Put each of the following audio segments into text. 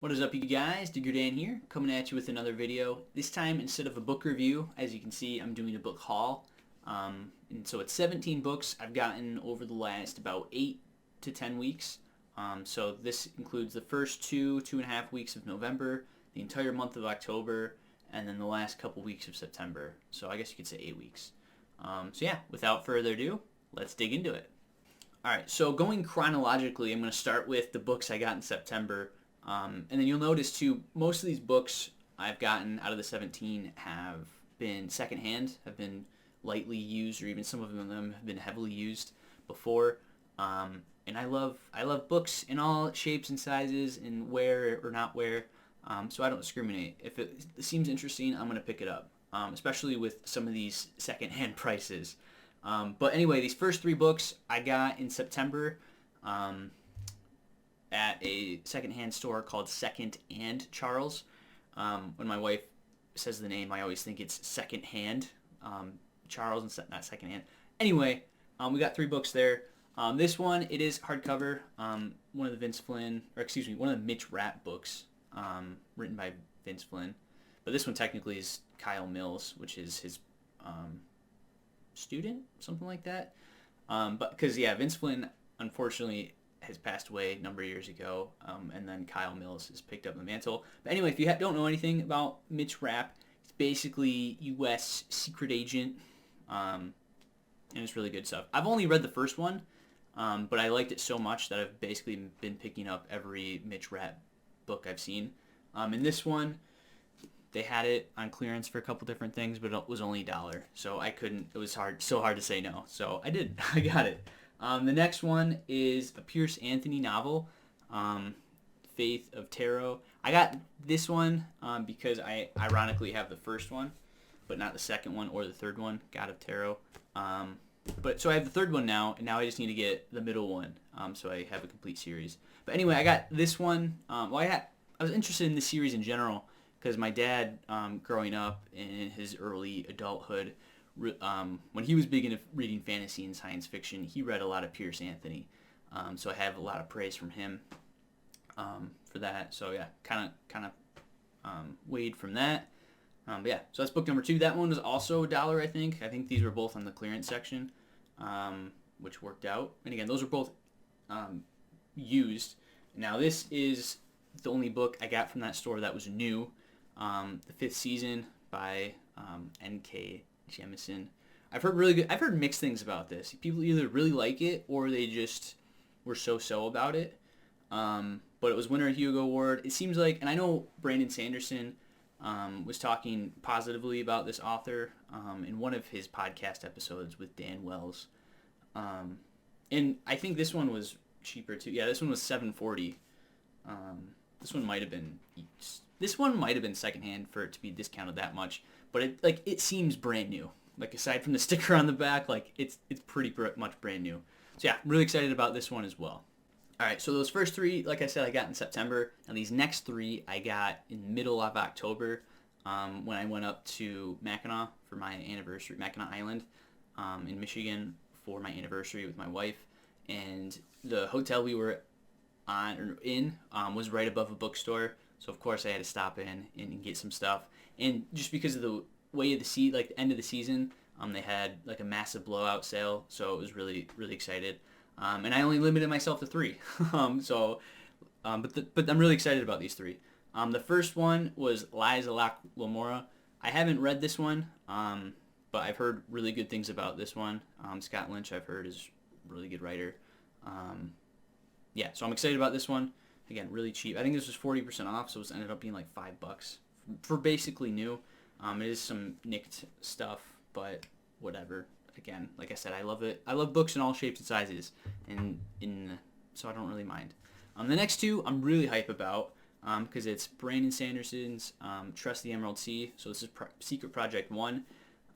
What is up, you guys? Diggerdan here, coming at you with another video. This time, instead of a book review, as you can see, I'm doing a book haul. And so it's 17 books I've gotten over the last about 8 to 10 weeks. So this includes the first two and a half weeks of November, the entire month of October, and then the last couple weeks of September. So I guess you could say 8 weeks. So yeah, without further ado, let's dig into it. Alright, so going chronologically, I'm going to start with the books I got in September. And then you'll notice too, most of these books I've gotten out of the 17 have been secondhand, have been lightly used, or even some of them have been heavily used before. And I love books in all shapes and sizes and wear or not wear. So I don't discriminate. If it seems interesting, I'm gonna pick it up. Especially with some of these secondhand prices. But anyway, these first 3 books I got in September. At a secondhand store called Second and Charles. When my wife says the name, I always think it's secondhand. Charles and not secondhand. Anyway, we got 3 books there. This one, it is hardcover. One of the one of the Mitch Rapp books, written by Vince Flynn. But this one technically is Kyle Mills, which is his student, something like that. But because Vince Flynn unfortunately has passed away a number of years ago, and then Kyle Mills has picked up the mantle. But anyway, if you don't know anything about Mitch Rapp, he's basically U.S. secret agent, and it's really good stuff. I've only read the first one, but I liked it so much that I've basically been picking up every Mitch Rapp book I've seen. In this one, they had it on clearance for a couple different things, but it was only $1, so I couldn't. It was so hard to say no. So I did. I got it. The next one is a Pierce Anthony novel, Faith of Tarot. I got this one because I ironically have the first one, but not the second one or the third one, God of Tarot. So I have the third one now, and now I just need to get the middle one, so I have a complete series. But anyway, I got this one. I was interested in the series in general because my dad, growing up in his early adulthood, when he was big into reading fantasy and science fiction, he read a lot of Pierce Anthony. So I have a lot of praise from him for that. So yeah, kind of weighed from that. So that's book number 2. That one was also $1, I think. I think these were both on the clearance section, which worked out. And again, those are both used. Now this is the only book I got from that store that was new. The 5th Season by N.K. Jemisin. I've heard mixed things about this. People either really like it or they just were so about it. But it was winner of Hugo Award. It seems like, and I know Brandon Sanderson was talking positively about this author in one of his podcast episodes with Dan Wells. And I think this one was cheaper too. Yeah, this one was $7.40. This one might have been secondhand for it to be discounted that much. But it seems brand new. Like, aside from the sticker on the back, it's pretty much brand new. So yeah, I'm really excited about this one as well. Alright, so those first 3, like I said, I got in September. And these next 3 I got in the middle of October when I went up to Mackinac for my anniversary, Mackinac Island in Michigan for my anniversary with my wife. And the hotel we were in was right above a bookstore. So of course I had to stop in and get some stuff. And just because of the way of the the end of the season, they had a massive blowout sale, so it was really excited. And I only limited myself to 3. But I'm really excited about these 3. The first one was Lies of Lamora. I haven't read this one, but I've heard really good things about this one. Scott Lynch, I've heard, is a really good writer. So I'm excited about this one. Again, really cheap. I think this was 40% off, so it ended up being like $5 for basically new. It is some nicked stuff, but whatever. Again, like I said, I love it. I love books in all shapes and sizes, so I don't really mind. The next 2 I'm really hype about because it's Brandon Sanderson's Trust the Emerald Sea. So this is Secret Project 1,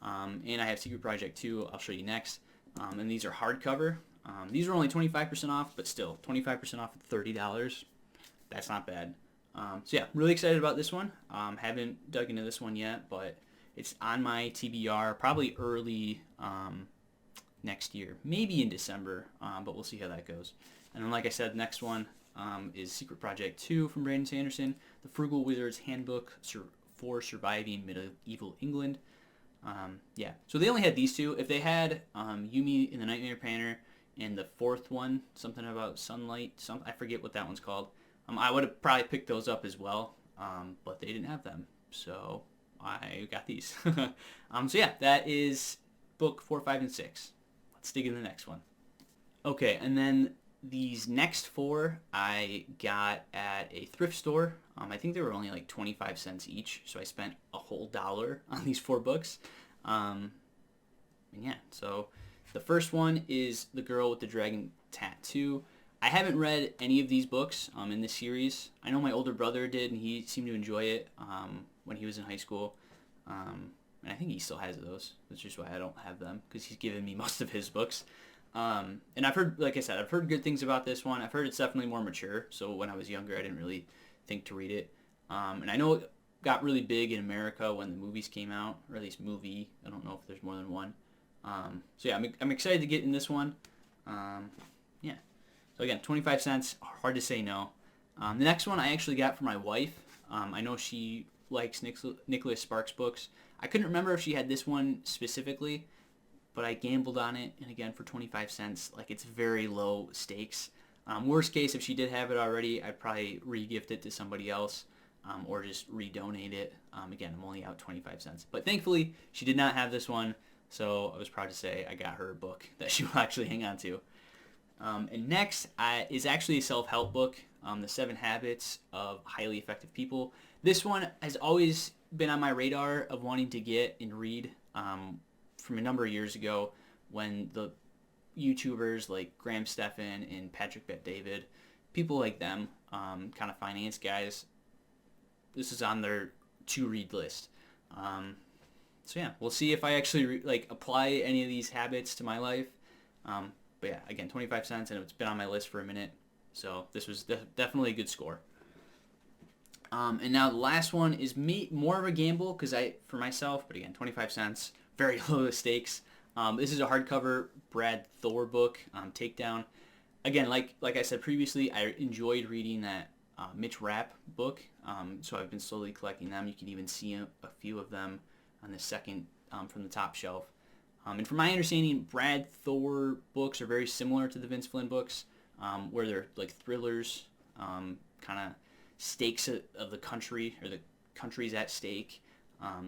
and I have Secret Project 2. I'll show you next. And these are hardcover. These are only 25% off, but still, 25% off at $30. That's not bad. So yeah, really excited about this one. Haven't dug into this one yet, but it's on my TBR probably early next year, maybe in December, but we'll see how that goes. And then, like I said, next one, is Secret Project 2 from Brandon Sanderson, The Frugal Wizard's Handbook for Surviving Medieval England. Yeah, so they only had these two. If they had Yumi in the Nightmare Painter and the fourth one, something about sunlight, I forget what that one's called, I would have probably picked those up as well, but they didn't have them, so I got these. So yeah, that is book 4, 5, and 6. Let's dig in the next one. Okay, and then these next 4 I got at a thrift store. I think they were only like 25 cents each, so I spent a whole $1 on these 4 books. And yeah, so the first one is The Girl with the Dragon Tattoo. I haven't read any of these books in this series. I know my older brother did, and he seemed to enjoy it when he was in high school. And I think he still has those. That's just why I don't have them, because he's given me most of his books. And I've heard, like I said, I've heard good things about this one. I've heard it's definitely more mature. So when I was younger, I didn't really think to read it. And I know it got really big in America when the movies came out, or at least movie. I don't know if there's more than one. So yeah, I'm excited to get in this one. Yeah. So again, 25 cents. Hard to say no. The next one I actually got for my wife. I know she likes Nicholas Sparks books. I couldn't remember if she had this one specifically, but I gambled on it, and again, for 25 cents, like, it's very low stakes. Worst case, if she did have it already, I'd probably re-gift it to somebody else, or just re-donate it. Again, I'm only out 25 cents. But thankfully, she did not have this one, so I was proud to say I got her a book that she will actually hang on to. And next is actually a self-help book, The 7 Habits of Highly Effective People. This one has always been on my radar of wanting to get and read from a number of years ago, when the YouTubers like Graham Stephan and Patrick Bet-David, people like them, kind of finance guys, this is on their to-read list. So yeah, we'll see if I actually apply any of these habits to my life. But yeah, again, 25 cents, and it's been on my list for a minute, so this was definitely a good score. And now the last one is more of a gamble for myself, but again, 25 cents, very low stakes. This is a hardcover Brad Thor book, Takedown. Again, like I said previously, I enjoyed reading that Mitch Rapp book, so I've been slowly collecting them. You can even see a few of them on the second from the top shelf. And from my understanding, Brad Thor books are very similar to the Vince Flynn books, where they're like thrillers, kind of stakes of the country, or the country's at stake,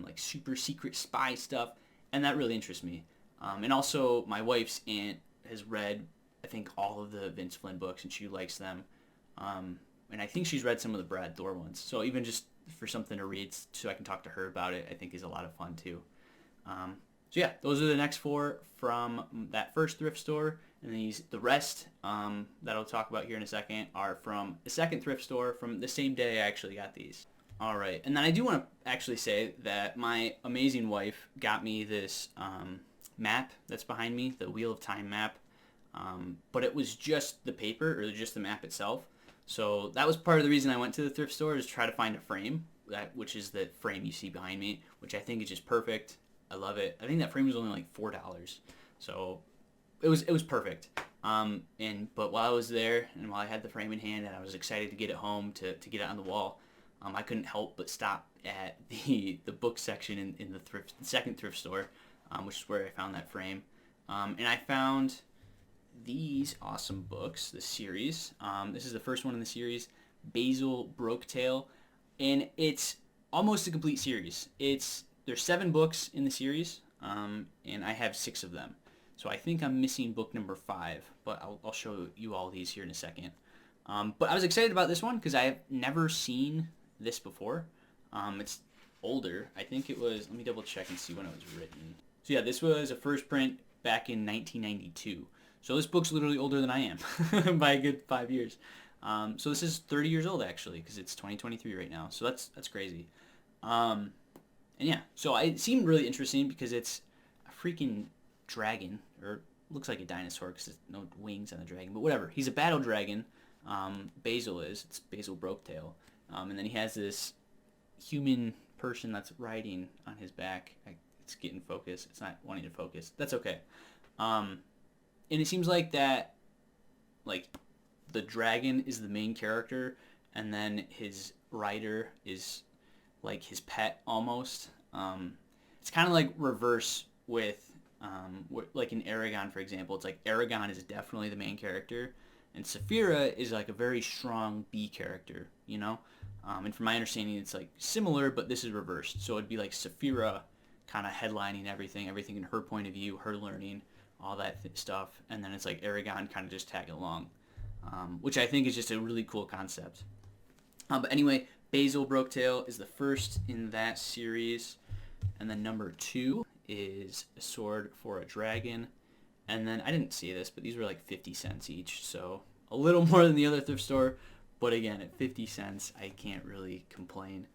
like super secret spy stuff, and that really interests me. And also, my wife's aunt has read, I think, all of the Vince Flynn books, and she likes them. And I think she's read some of the Brad Thor ones. So even just for something to read so I can talk to her about it, I think is a lot of fun too. So yeah, those are the next 4 from that first thrift store. And the rest that I'll talk about here in a second are from the second thrift store from the same day I actually got these. All right, and then I do want to actually say that my amazing wife got me this map that's behind me, the Wheel of Time map. But it was just the paper, or just the map itself. So that was part of the reason I went to the thrift store, is to try to find a frame, which is the frame you see behind me, which I think is just perfect. I love it. I think that frame was only like $4, so it was perfect. But while I was there, and while I had the frame in hand, and I was excited to get it home to get it on the wall, I couldn't help but stop at the book section in the second thrift store, which is where I found that frame. And I found these awesome books, this series. This is the first one in the series, Basil Broketail, and it's almost a complete series. There's 7 books in the series, and I have 6 of them. So I think I'm missing book number 5, but I'll show you all these here in a second. But I was excited about this one because I have never seen this before. It's older. I think it was, let me double check and see when it was written. So yeah, this was a first print back in 1992. So this book's literally older than I am by a good 5 years. So this is 30 years old actually, because it's 2023 right now. So that's crazy. And yeah, so it seemed really interesting because it's a freaking dragon, or looks like a dinosaur because there's no wings on the dragon, but whatever. He's a battle dragon. Basil is. It's Basil Broketail. And then he has this human person that's riding on his back. It's getting focused. It's not wanting to focus. That's okay. And it seems like that, like, the dragon is the main character, and then his rider is like his pet almost. It's kind of like reverse with like in Aragon, for example. It's like Aragon is definitely the main character, and Saphira is like a very strong B character, you know? And from my understanding, it's like similar, but this is reversed. So it'd be like Saphira kind of headlining everything in her point of view, her learning, all that stuff. And then it's like Aragon kind of just tagging along, which I think is just a really cool concept. But anyway, Basil Broketail is the first in that series. And then number 2 is A Sword for a Dragon. And then I didn't see this, but these were like 50 cents each. So a little more than the other thrift store. But again, at 50 cents, I can't really complain.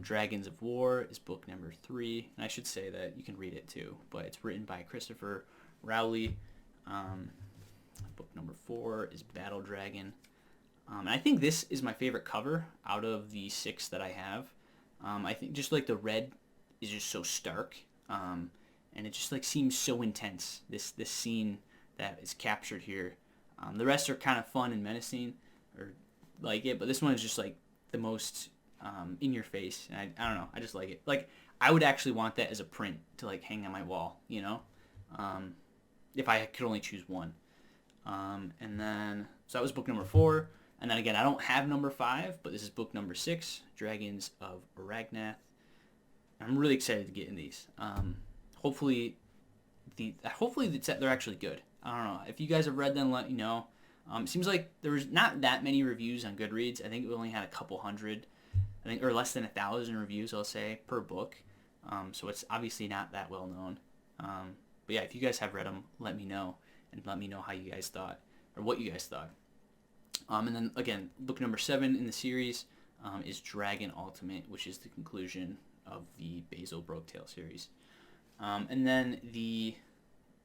Dragons of War is book number 3. And I should say that you can read it too. But it's written by Christopher Rowley. Book number 4 is Battle Dragon. And I think this is my favorite cover out of the 6 that I have. I think just like the red is just so stark. And it just like seems so intense, this scene that is captured here. The rest are kind of fun and menacing, or like it, but this one is just like the most in your face. And I don't know, I just like it. Like I would actually want that as a print to like hang on my wall, you know, if I could only choose one. And then so that was book number 4. And then again, I don't have number 5, but this is book number 6, Dragons of Aragnath. I'm really excited to get in these. Hopefully they're actually good. I don't know. If you guys have read them, let me know. It seems like there was not that many reviews on Goodreads. I think we only had a couple hundred, I think, or less than 1,000 reviews, I'll say, per book. So it's obviously not that well known. But yeah, if you guys have read them, let me know, and let me know how you guys thought, or what you guys thought. And then again, book number 7 in the series is Dragon Ultimate, which is the conclusion of the Basil Broketail series. And then the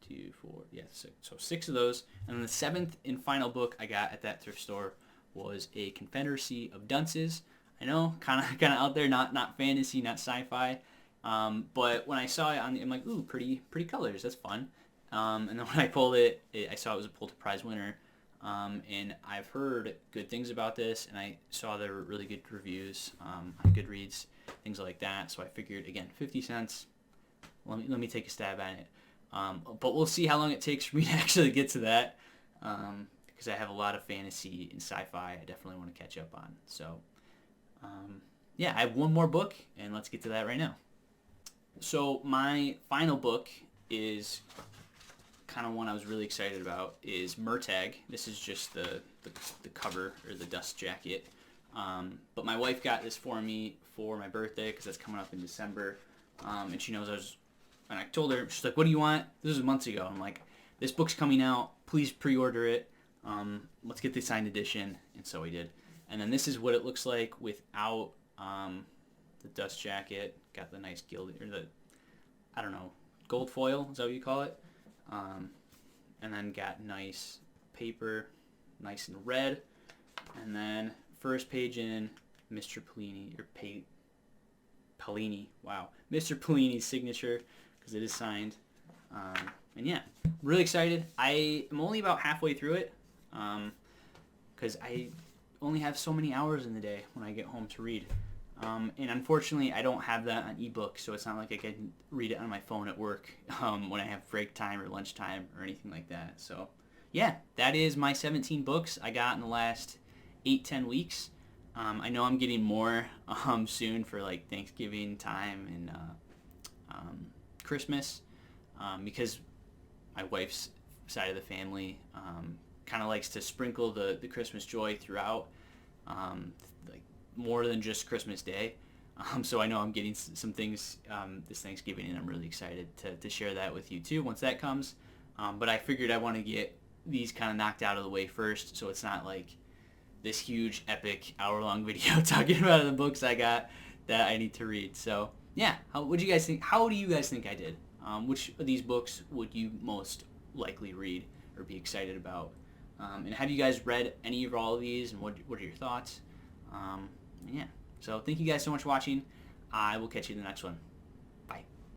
2, 4, yeah, 6. So 6 of those. And then the 7th and final book I got at that thrift store was A Confederacy of Dunces. I know, kind of out there, not fantasy, not sci-fi. But when I saw it, I'm like, ooh, pretty colors. That's fun. And then when I pulled it, I saw it was a Pulitzer Prize winner. And I've heard good things about this, and I saw there were really good reviews on Goodreads, things like that. So I figured, again, 50 cents. Let me take a stab at it. But we'll see how long it takes for me to actually get to that, because I have a lot of fantasy and sci-fi I definitely want to catch up on. So, yeah, I have one more book, and let's get to that right now. So my final book is kind of one I was really excited about, is Murtagh. This is just the cover, or the dust jacket. But my wife got this for me for my birthday, because that's coming up in December. And she knows and I told her, she's like, what do you want? This was months ago. I'm like, this book's coming out. Please pre-order it. Let's get the signed edition. And so we did. And then this is what it looks like without the dust jacket. Got the nice gilded, or I don't know, gold foil. Is that what you call it? And then got nice paper, nice and red. And then first page in, Mr. Pellini, or Pellini, wow. Mr. Pellini's signature, because it is signed. And yeah, really excited. I am only about halfway through it, because I only have so many hours in the day when I get home to read. And unfortunately, I don't have that on ebook, so it's not like I can read it on my phone at work when I have break time or lunch time or anything like that. So yeah, that is my 17 books I got in the last 8-10 weeks. I know I'm getting more soon for like Thanksgiving time and Christmas, because my wife's side of the family kind of likes to sprinkle the Christmas joy throughout, like more than just Christmas Day. So I know I'm getting some things this Thanksgiving, and I'm really excited to share that with you too once that comes. But I figured I want to get these kind of knocked out of the way first, so it's not like this huge epic hour-long video talking about the books I got that I need to read. So yeah, what do you guys think? How do you guys think I did? Which of these books would you most likely read or be excited about? And have you guys read any of all of these, and what are your thoughts? Yeah, so thank you guys so much for watching. I will catch you in the next one.